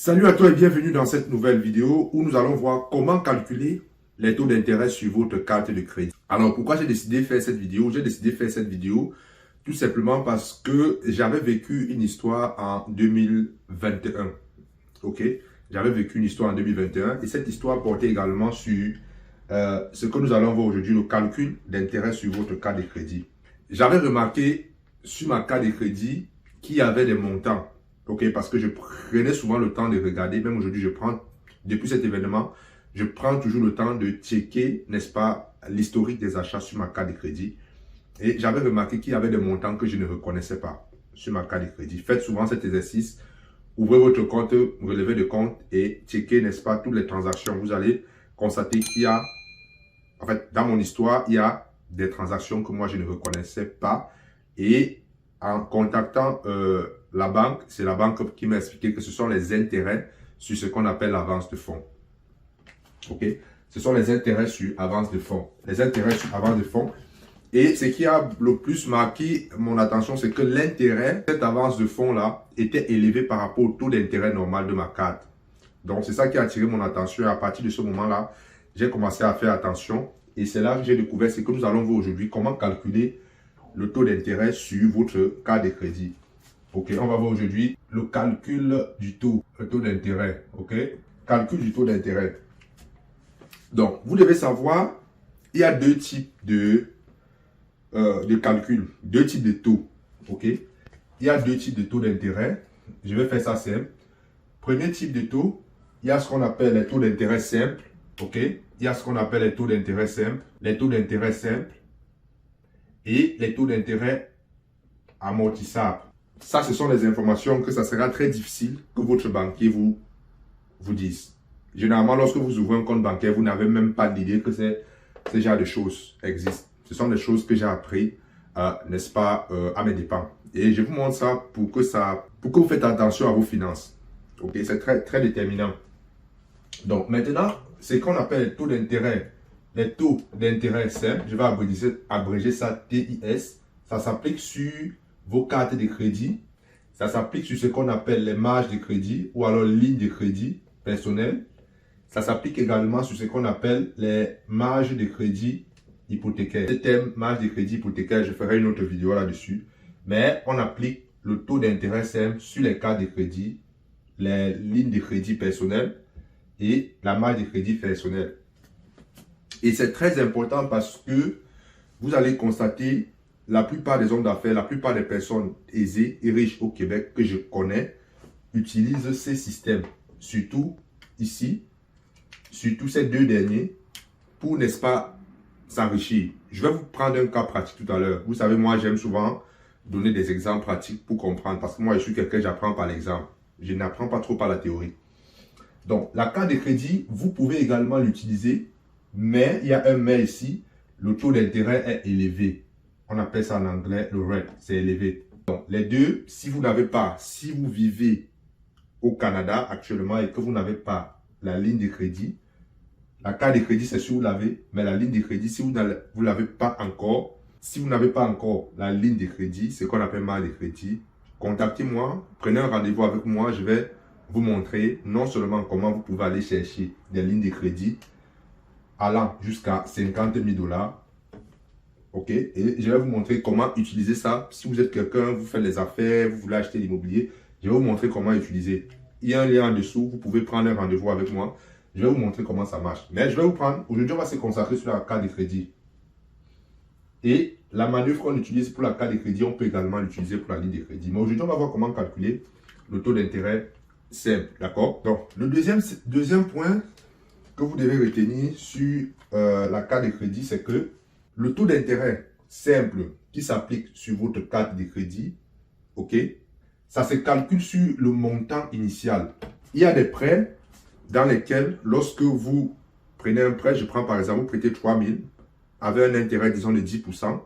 Salut à toi et bienvenue dans cette nouvelle vidéo où nous allons voir comment calculer les taux d'intérêt sur votre carte de crédit. Alors pourquoi j'ai décidé de faire cette vidéo? J'ai décidé de faire cette vidéo tout simplement parce que j'avais vécu une histoire en 2021. Ok? J'avais vécu une histoire en 2021 et cette histoire portait également sur ce que nous allons voir aujourd'hui, le calcul d'intérêt sur votre carte de crédit. J'avais remarqué sur ma carte de crédit qu'il y avait des montants. Ok, parce que je prenais souvent le temps de regarder, même aujourd'hui, depuis cet événement, je prends toujours le temps de checker, n'est-ce pas, l'historique des achats sur ma carte de crédit. Et j'avais remarqué qu'il y avait des montants que je ne reconnaissais pas sur ma carte de crédit. Faites souvent cet exercice, ouvrez votre compte, relevez de compte et checkez, n'est-ce pas, toutes les transactions. Vous allez constater qu'il y a, en fait, dans mon histoire, il y a des transactions que moi je ne reconnaissais pas. Et en contactant la banque, c'est la banque qui m'a expliqué que ce sont les intérêts sur ce qu'on appelle l'avance de fonds. Ok? Ce sont les intérêts sur avance de fonds. Les intérêts sur avance de fonds. Et ce qui a le plus marqué mon attention, c'est que l'intérêt, cette avance de fonds-là, était élevé par rapport au taux d'intérêt normal de ma carte. Donc, c'est ça qui a attiré mon attention. Et à partir de ce moment-là, j'ai commencé à faire attention. Et c'est là que j'ai découvert ce que nous allons voir aujourd'hui, comment calculer le taux d'intérêt sur votre carte de crédit. Ok, on va voir aujourd'hui le calcul du taux, le taux d'intérêt. Ok, calcul du taux d'intérêt. Donc, vous devez savoir, il y a deux types de calcul, deux types de taux. Ok, il y a deux types de taux d'intérêt. Je vais faire ça simple. Premier type de taux, il y a ce qu'on appelle les taux d'intérêt simples. Ok, il y a ce qu'on appelle les taux d'intérêt simples, les taux d'intérêt simples et les taux d'intérêt amortissables. Ça, ce sont les informations que ça sera très difficile que votre banquier vous dise. Généralement, lorsque vous ouvrez un compte bancaire, vous n'avez même pas l'idée que ce genre de choses existent. Ce sont des choses que j'ai appris, n'est-ce pas, à mes dépens. Et je vous montre ça pour que vous faites attention à vos finances. Ok, c'est très, très déterminant. Donc, maintenant, ce qu'on appelle les taux d'intérêt. Les taux d'intérêt simples, je vais abréger ça TIS. Ça s'applique sur vos cartes de crédit. Ça s'applique sur ce qu'on appelle les marges de crédit ou alors lignes de crédit personnelles. Ça s'applique également sur ce qu'on appelle les marges de crédit hypothécaires. Ce thème marge de crédit hypothécaire, je ferai une autre vidéo là-dessus. Mais on applique le taux d'intérêt simple sur les cartes de crédit, les lignes de crédit personnelles et la marge de crédit personnelle. Et c'est très important parce que vous allez constater la plupart des hommes d'affaires, la plupart des personnes aisées et riches au Québec que je connais utilisent ces systèmes, surtout ici, surtout ces deux derniers, pour, n'est-ce pas, s'enrichir. Je vais vous prendre un cas pratique tout à l'heure. Vous savez, moi, j'aime souvent donner des exemples pratiques pour comprendre parce que moi, je suis quelqu'un, j'apprends par l'exemple. Je n'apprends pas trop par la théorie. Donc, la carte de crédit, vous pouvez également l'utiliser, mais il y a un mais ici, le taux d'intérêt est élevé. On appelle ça en anglais le rate, c'est élevé. Donc, les deux, si vous vivez au Canada actuellement et que vous n'avez pas la ligne de crédit, la carte de crédit, c'est si vous l'avez, mais la ligne de crédit, si vous ne l'avez pas encore, si vous n'avez pas encore la ligne de crédit, c'est qu'on appelle marge de crédit, contactez-moi, prenez un rendez-vous avec moi, je vais vous montrer non seulement comment vous pouvez aller chercher des lignes de crédit allant jusqu'à 50 000 $. Ok, et je vais vous montrer comment utiliser ça. Si vous êtes quelqu'un, vous faites les affaires, vous voulez acheter l'immobilier, je vais vous montrer comment utiliser. Il y a un lien en dessous, vous pouvez prendre un rendez-vous avec moi. Je vais vous montrer comment ça marche. Mais je vais vous prendre, aujourd'hui on va se concentrer sur la carte de crédit. Et la manœuvre qu'on utilise pour la carte de crédit, on peut également l'utiliser pour la ligne de crédit. Mais aujourd'hui on va voir comment calculer le taux d'intérêt simple. D'accord? Donc, le deuxième point que vous devez retenir sur la carte de crédit, c'est que le taux d'intérêt simple qui s'applique sur votre carte de crédit, ok, ça se calcule sur le montant initial. Il y a des prêts dans lesquels, lorsque vous prenez un prêt, je prends par exemple, vous prêtez 3 000 avec un intérêt, disons, de 10%.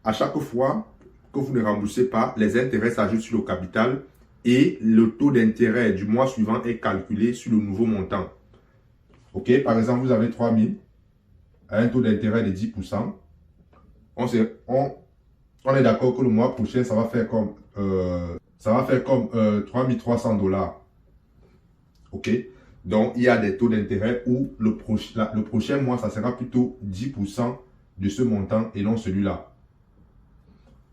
À chaque fois que vous ne remboursez pas, les intérêts s'ajoutent sur le capital et le taux d'intérêt du mois suivant est calculé sur le nouveau montant. Ok, par exemple, vous avez 3 000 à un taux d'intérêt de 10%. On est d'accord que le mois prochain, ça va faire comme 3 300 $. OK? Donc, il y a des taux d'intérêt où le prochain mois, ça sera plutôt 10% de ce montant et non celui-là.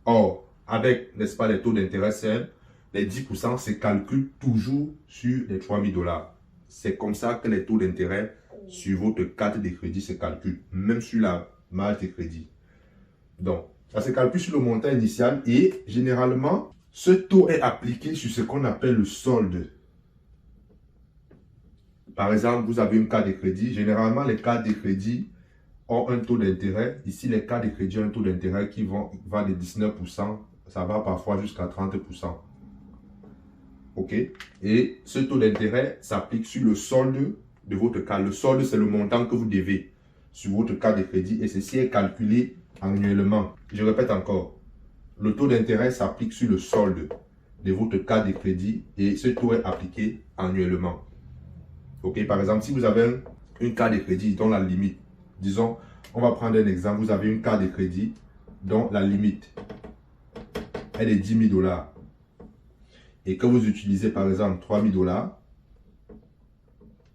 Or, avec, n'est-ce pas, les taux d'intérêt simples, les 10% se calculent toujours sur les 3 000 $. C'est comme ça que les taux d'intérêt sur votre carte de crédit se calculent, même sur la marge de crédit. Donc, ça se calcule sur le montant initial et généralement, ce taux est appliqué sur ce qu'on appelle le solde. Par exemple, vous avez une carte de crédit. Généralement, les cartes de crédit ont un taux d'intérêt. Ici, les cartes de crédit ont un taux d'intérêt qui va de 19%. Ça va parfois jusqu'à 30%. OK? Et ce taux d'intérêt s'applique sur le solde de votre carte. Le solde, c'est le montant que vous devez sur votre carte de crédit et ceci est calculé annuellement. Je répète encore. Le taux d'intérêt s'applique sur le solde de votre carte de crédit et ce taux est appliqué annuellement. OK? Par exemple, si vous avez une carte de crédit dont la limite, disons, on va prendre un exemple, vous avez une carte de crédit dont la limite est de 10 000 $ et que vous utilisez par exemple 3 000 $,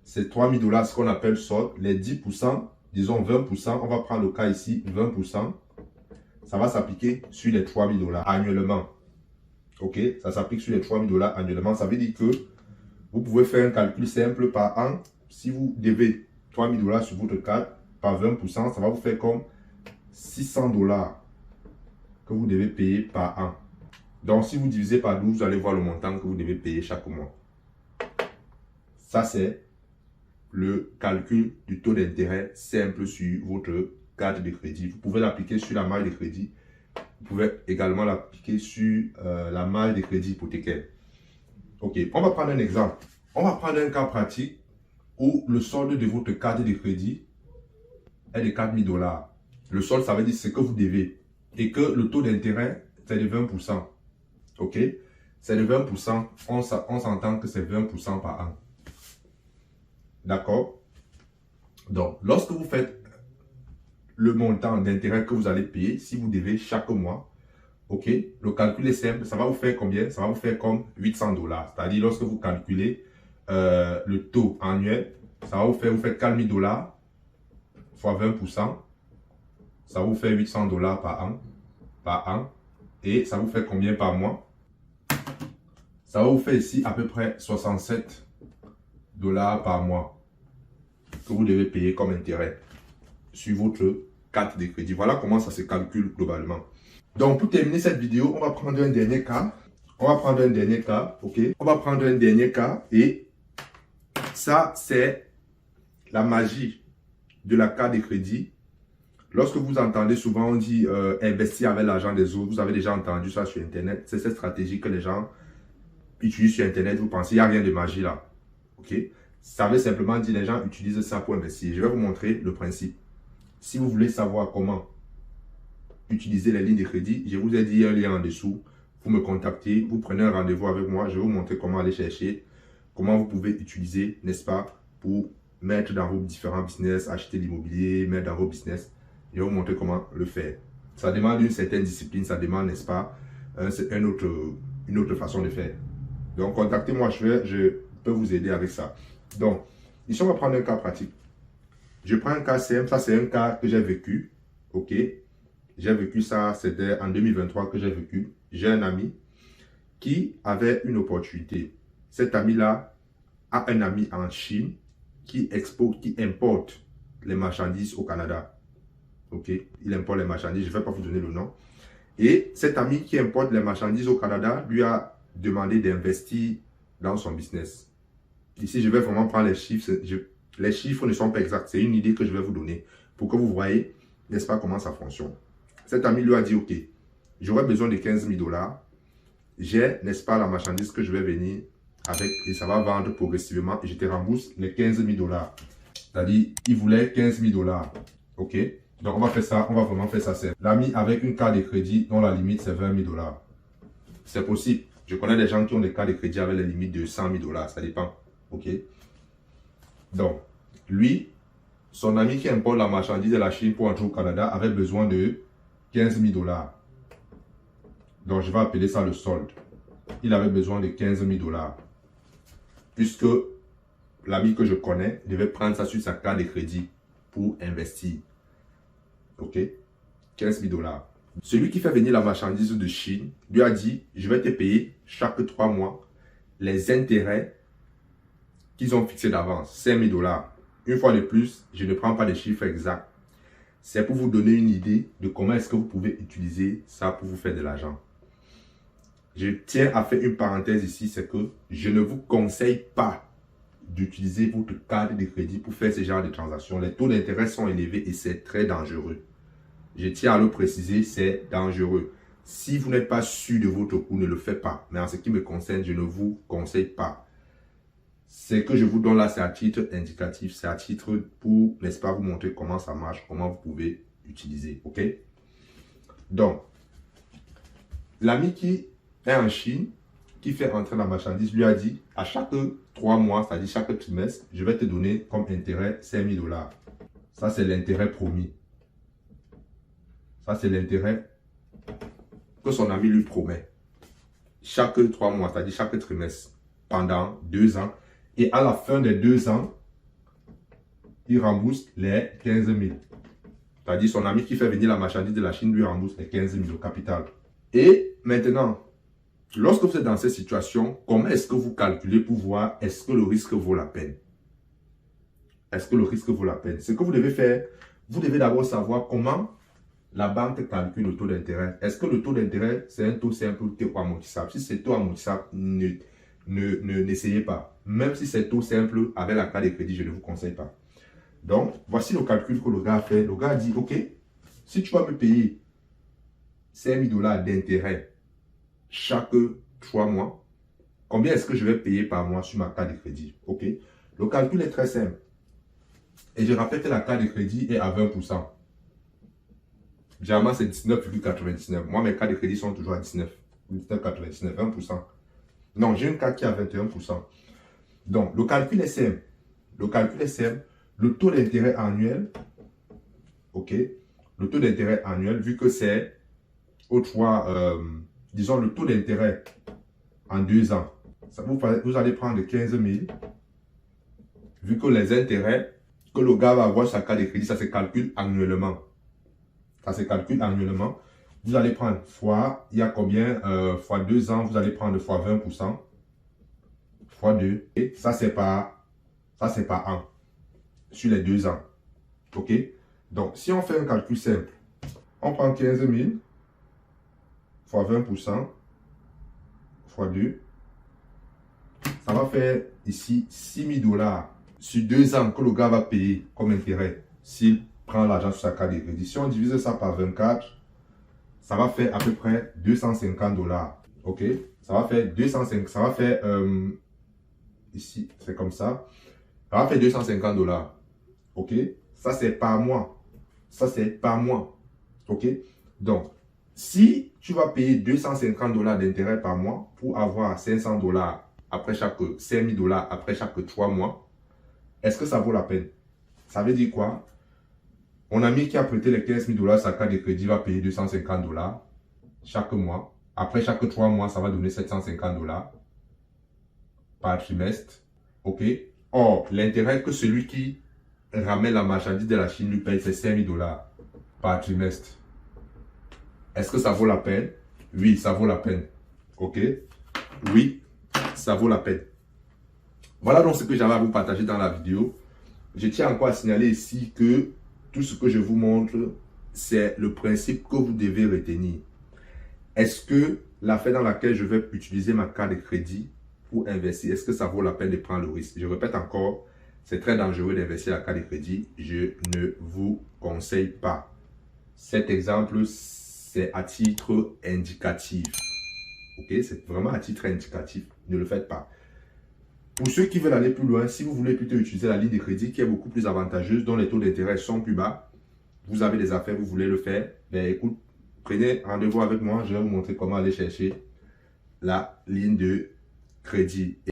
c'est 3 000 $, ce qu'on appelle solde, les 10%, disons 20%, on va prendre le cas ici, 20%, ça va s'appliquer sur les 3 000 $ annuellement. OK? Ça s'applique sur les 3 000 $ annuellement. Ça veut dire que vous pouvez faire un calcul simple par an. Si vous devez 3 000 $ sur votre carte, par 20%, ça va vous faire comme 600 $ que vous devez payer par an. Donc, si vous divisez par 12, vous allez voir le montant que vous devez payer chaque mois. Ça, c'est le calcul du taux d'intérêt simple sur votre carte de crédit. Vous pouvez l'appliquer sur la marge de crédit. Vous pouvez également l'appliquer sur la marge de crédit hypothécaire. OK, on va prendre un exemple. On va prendre un cas pratique où le solde de votre carte de crédit est de 4 000 $. Le solde, ça veut dire ce que vous devez. Et que le taux d'intérêt, c'est de 20%. OK? C'est de 20%. On s'entend que c'est 20% par an. D'accord? Donc, lorsque vous faites le montant d'intérêt que vous allez payer, si vous devez chaque mois, OK, le calcul est simple, ça va vous faire combien? Ça va vous faire comme 800 $. C'est-à-dire, lorsque vous calculez le taux annuel, ça va vous faites 4 000 $ fois 20%, ça vous fait 800 $ par an, et ça vous fait combien par mois? Ça va vous faire ici à peu près 67 $ par mois que vous devez payer comme intérêt sur votre carte de crédit. Voilà comment ça se calcule globalement. Donc, pour terminer cette vidéo, on va prendre un dernier cas. OK? On va prendre un dernier cas et ça, c'est la magie de la carte de crédit. Lorsque vous entendez souvent, on dit investir avec l'argent des autres. Vous avez déjà entendu ça sur Internet. C'est cette stratégie que les gens utilisent sur Internet. Vous pensez, il n'y a rien de magie là. OK? Ça veut simplement dire les gens utilisent ça pour investir. Je vais vous montrer le principe. Si vous voulez savoir comment utiliser les lignes de crédit, je vous ai dit un lien en dessous. Vous me contactez, vous prenez un rendez-vous avec moi. Je vais vous montrer comment aller chercher, comment vous pouvez utiliser, n'est-ce pas, pour mettre dans vos différents business, acheter l'immobilier, mettre dans vos business. Je vais vous montrer comment le faire. Ça demande une certaine discipline, ça demande, n'est-ce pas, une autre façon de faire. Donc, contactez-moi, je peux vous aider avec ça. Donc, ici, on va prendre un cas pratique. Je prends un cas simple, ça c'est un cas que j'ai vécu, OK? J'ai vécu ça, c'était en 2023 que j'ai vécu. J'ai un ami qui avait une opportunité. Cet ami-là a un ami en Chine qui importe les marchandises au Canada. OK? Il importe les marchandises, je ne vais pas vous donner le nom. Et cet ami qui importe les marchandises au Canada lui a demandé d'investir dans son business. Ici, je vais vraiment prendre les chiffres. Les chiffres ne sont pas exacts. C'est une idée que je vais vous donner pour que vous voyez, n'est-ce pas, comment ça fonctionne. Cet ami lui a dit, OK, j'aurais besoin de 15 000 $. J'ai, n'est-ce pas, la marchandise que je vais venir avec et ça va vendre progressivement et je te rembourse les 15 000 $. C'est-à-dire, il voulait 15 000 $. OK? Donc, on va faire ça, on va vraiment faire ça simple. L'ami avec une carte de crédit dont la limite c'est 20 000 $. C'est possible. Je connais des gens qui ont des cartes de crédit avec les limites de 100 000 $. Ça dépend. OK? Donc, lui, son ami qui importe la marchandise de la Chine pour entrer au Canada avait besoin de 15 000 $. Donc, je vais appeler ça le solde. Il avait besoin de 15 000 $. Puisque l'ami que je connais devait prendre ça sur sa carte de crédit pour investir. Ok? 15 000 dollars. Celui qui fait venir la marchandise de Chine lui a dit, je vais te payer chaque 3 mois les intérêts qu'ils ont fixés d'avance, 5 000 dollars. Une fois de plus, je ne prends pas les chiffres exacts. C'est pour vous donner une idée de comment est-ce que vous pouvez utiliser ça pour vous faire de l'argent. Je tiens à faire une parenthèse ici, c'est que je ne vous conseille pas d'utiliser votre carte de crédit pour faire ce genre de transactions. Les taux d'intérêt sont élevés et c'est très dangereux. Je tiens à le préciser, c'est dangereux. Si vous n'êtes pas sûr de votre coût, ne le faites pas. Mais en ce qui me concerne, je ne vous conseille pas. Ce que je vous donne là, c'est à titre indicatif. C'est à titre pour, n'est-ce pas, vous montrer comment ça marche, comment vous pouvez utiliser. OK? Donc, l'ami qui est en Chine, qui fait entrer la marchandise, lui a dit, à chaque 3 mois, c'est-à-dire chaque trimestre, je vais te donner comme intérêt 5 000 dollars. Ça, c'est l'intérêt promis. Ça, c'est l'intérêt que son ami lui promet. Chaque 3 mois, c'est-à-dire chaque trimestre, pendant 2 ans. Et à la fin des 2 ans, il rembourse les 15 000. C'est-à-dire son ami qui fait venir la marchandise de la Chine lui rembourse les 15 000 au capital. Et maintenant, lorsque vous êtes dans cette situation, comment est-ce que vous calculez pour voir est-ce que le risque vaut la peine? Est-ce que le risque vaut la peine? Ce que vous devez faire, vous devez d'abord savoir comment la banque calcule le taux d'intérêt. Est-ce que le taux d'intérêt, c'est un taux simple ou taux amortissable? Si c'est taux amortissable, n'essayez pas. Même si c'est taux simple avec la carte de crédit, je ne vous conseille pas. Donc, voici le calcul que le gars a fait. Le gars a dit, OK, si tu vas me payer 5 000 dollars d'intérêt chaque 3 mois, combien est-ce que je vais payer par mois sur ma carte de crédit? OK. Le calcul est très simple. Et je rappelle que la carte de crédit est à 20%. Généralement, c'est 19,99. Moi, mes cartes de crédit sont toujours à 19,99, 20%. Non, j'ai une carte qui est à 21%. Donc, le calcul est simple. Le calcul est simple. Le taux d'intérêt annuel, OK, le taux d'intérêt annuel, vu que c'est, disons, le taux d'intérêt en 2 ans, ça vous allez prendre 15 000, vu que les intérêts que le gars va avoir sur sa carte de crédit, ça se calcule annuellement. Ça se calcule annuellement. Vous allez prendre fois, il y a combien? Fois 2 ans, vous allez prendre fois 20%. Fois 2. Et ça, c'est par an. Sur les 2 ans. OK? Donc, si on fait un calcul simple, on prend 15 000 fois 20% fois 2. Ça va faire ici 6 000 dollars sur 2 ans que le gars va payer comme intérêt s'il prend l'argent sur sa carte de crédit. Si on divise ça par 24, ça va faire à peu près 250 dollars. OK? Ça va faire 250, ça va faire, ici, c'est comme ça. Ça va faire 250 dollars. OK? Ça, c'est par mois. Ça, c'est par mois. OK? Donc, si tu vas payer 250 dollars d'intérêt par mois pour avoir 500 dollars après chaque 5 000 dollars après chaque 3 mois, est-ce que ça vaut la peine? Ça veut dire quoi? Mon ami qui a prêté les 15 000 dollars sa carte de crédit va payer 250 dollars chaque mois. Après chaque 3 mois, ça va donner 750 dollars par trimestre. OK? Or, l'intérêt que celui qui ramène la marchandise de la Chine lui paye, c'est 5 000 dollars par trimestre. Est-ce que ça vaut la peine? Oui, ça vaut la peine. OK? Oui, ça vaut la peine. Voilà donc ce que j'avais à vous partager dans la vidéo. Je tiens encore à signaler ici que tout ce que je vous montre, c'est le principe que vous devez retenir. Est-ce que l'affaire dans laquelle je vais utiliser ma carte de crédit pour investir, est-ce que ça vaut la peine de prendre le risque? Je répète encore, c'est très dangereux d'investir la carte de crédit. Je ne vous conseille pas. Cet exemple, c'est à titre indicatif. OK? C'est vraiment à titre indicatif. Ne le faites pas. Pour ceux qui veulent aller plus loin, si vous voulez plutôt utiliser la ligne de crédit qui est beaucoup plus avantageuse, dont les taux d'intérêt sont plus bas, vous avez des affaires, vous voulez le faire, ben écoute, prenez rendez-vous avec moi, je vais vous montrer comment aller chercher la ligne de crédit.